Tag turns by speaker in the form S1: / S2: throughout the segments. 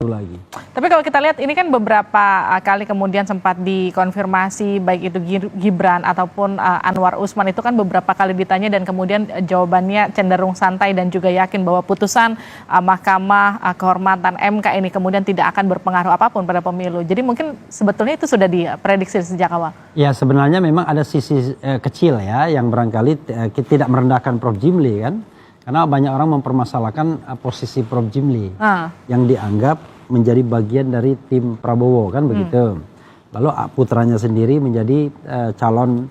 S1: lagi.
S2: Tapi kalau kita lihat ini kan beberapa kali kemudian sempat dikonfirmasi baik itu Gibran ataupun Anwar Usman itu kan beberapa kali ditanya dan kemudian jawabannya cenderung santai dan juga yakin bahwa putusan Mahkamah Kehormatan MK ini kemudian tidak akan berpengaruh apapun pada pemilu. Jadi mungkin sebetulnya itu sudah diprediksi sejak awal. Ya
S1: sebenarnya memang ada sisi kecil ya yang barangkali tidak merendahkan Prof. Jimli kan. Karena banyak orang mempermasalahkan posisi Prof. Jimli yang dianggap menjadi bagian dari tim Prabowo kan begitu. Lalu putranya sendiri menjadi calon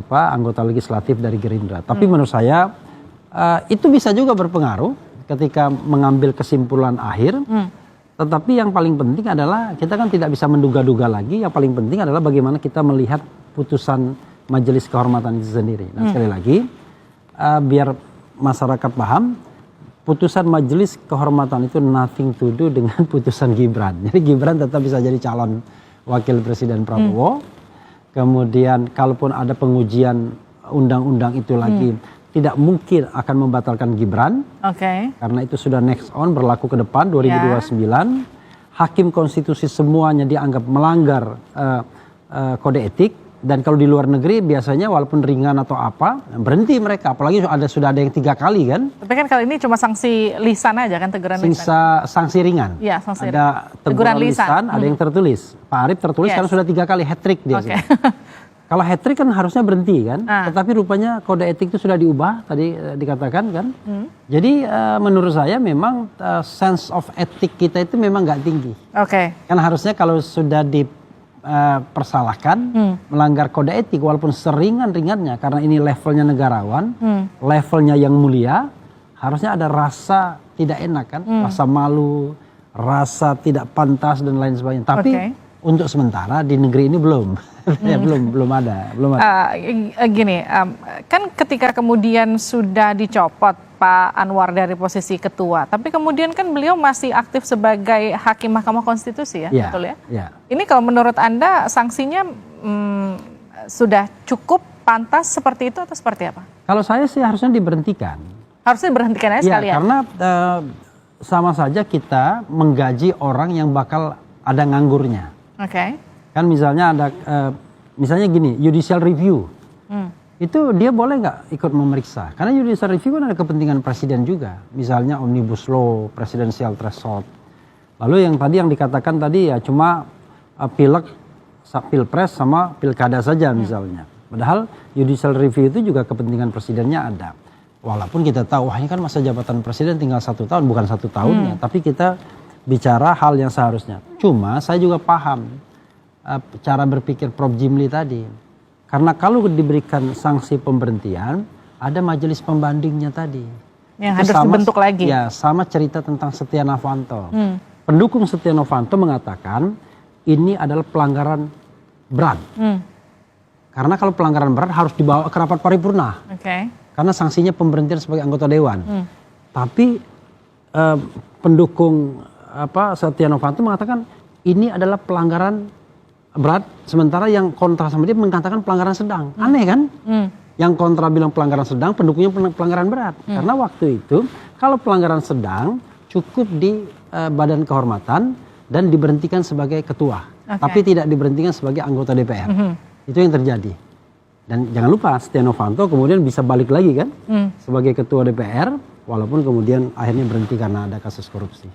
S1: anggota legislatif dari Gerindra. Tapi menurut saya itu bisa juga berpengaruh ketika mengambil kesimpulan akhir. Tetapi yang paling penting adalah kita kan tidak bisa menduga-duga lagi. Yang paling penting adalah bagaimana kita melihat putusan Majelis Kehormatan itu sendiri. Nah sekali lagi biar masyarakat paham, putusan Majelis Kehormatan itu nothing to do dengan putusan Gibran. Jadi Gibran tetap bisa jadi calon wakil presiden Prabowo. Kemudian kalaupun ada pengujian undang-undang itu lagi, tidak mungkin akan membatalkan Gibran. Karena itu sudah next on, berlaku ke depan 2029. Hakim konstitusi semuanya dianggap melanggar kode etik. Dan kalau di luar negeri biasanya walaupun ringan atau apa, berhenti mereka. Apalagi sudah ada yang 3 kali kan. Tapi kan kali ini cuma sanksi lisan aja kan, teguran lisan. Sanksi ringan. Iya, sanksi ada teguran lisan, ada yang tertulis. Pak Arief tertulis karena sudah 3 kali hat-trick dia. Kalau hat-trick kan harusnya berhenti kan. Tetapi rupanya kode etik itu sudah diubah, tadi dikatakan kan. Jadi menurut saya memang sense of etik kita itu memang nggak tinggi. Kan harusnya kalau sudah persalahkan melanggar kode etik walaupun seringan-ringannya karena ini levelnya negarawan, levelnya yang mulia, harusnya ada rasa tidak enak kan, rasa malu, rasa tidak pantas dan lain sebagainya. Tapi untuk sementara di negeri ini belum ada.
S2: Gini, kan ketika kemudian sudah dicopot Pak Anwar dari posisi ketua, tapi kemudian kan beliau masih aktif sebagai hakim Mahkamah Konstitusi ya, betul ya? Ini kalau menurut Anda sanksinya sudah cukup pantas seperti itu atau seperti apa?
S1: Kalau saya sih harusnya diberhentikan. Harusnya diberhentikan aja sekalian? Karena sama saja kita menggaji orang yang bakal ada nganggurnya. Kan misalnya ada, misalnya gini, judicial review. Itu dia boleh nggak ikut memeriksa? Karena judicial review kan ada kepentingan presiden juga. Misalnya omnibus law, presidential threshold. Lalu yang tadi yang dikatakan tadi ya cuma pilpres sama pilkada saja misalnya. Padahal judicial review itu juga kepentingan presidennya ada. Walaupun kita tahu, wah ini kan masa jabatan presiden tinggal 1 tahun, bukan 1 tahunnya. Tapi kita bicara hal yang seharusnya. Cuma saya juga paham cara berpikir Prof. Jimli tadi. Karena kalau diberikan sanksi pemberhentian, ada majelis pembandingnya tadi.
S2: Yang harus dibentuk lagi.
S1: Ya, sama cerita tentang Setia Novanto. Pendukung Setia Novanto mengatakan ini adalah pelanggaran berat. Karena kalau pelanggaran berat harus dibawa ke rapat paripurna. Karena sanksinya pemberhentian sebagai anggota dewan. Tapi pendukung Setia Novanto mengatakan ini adalah pelanggaran berat, sementara yang kontra sama dia mengatakan pelanggaran sedang. Aneh kan? Yang kontra bilang pelanggaran sedang, pendukungnya pelanggaran berat. Karena waktu itu kalau pelanggaran sedang cukup di badan kehormatan dan diberhentikan sebagai ketua. Tapi tidak diberhentikan sebagai anggota DPR. Itu yang terjadi. Dan jangan lupa Setia Novanto kemudian bisa balik lagi kan sebagai ketua DPR walaupun kemudian akhirnya berhenti karena ada kasus korupsi.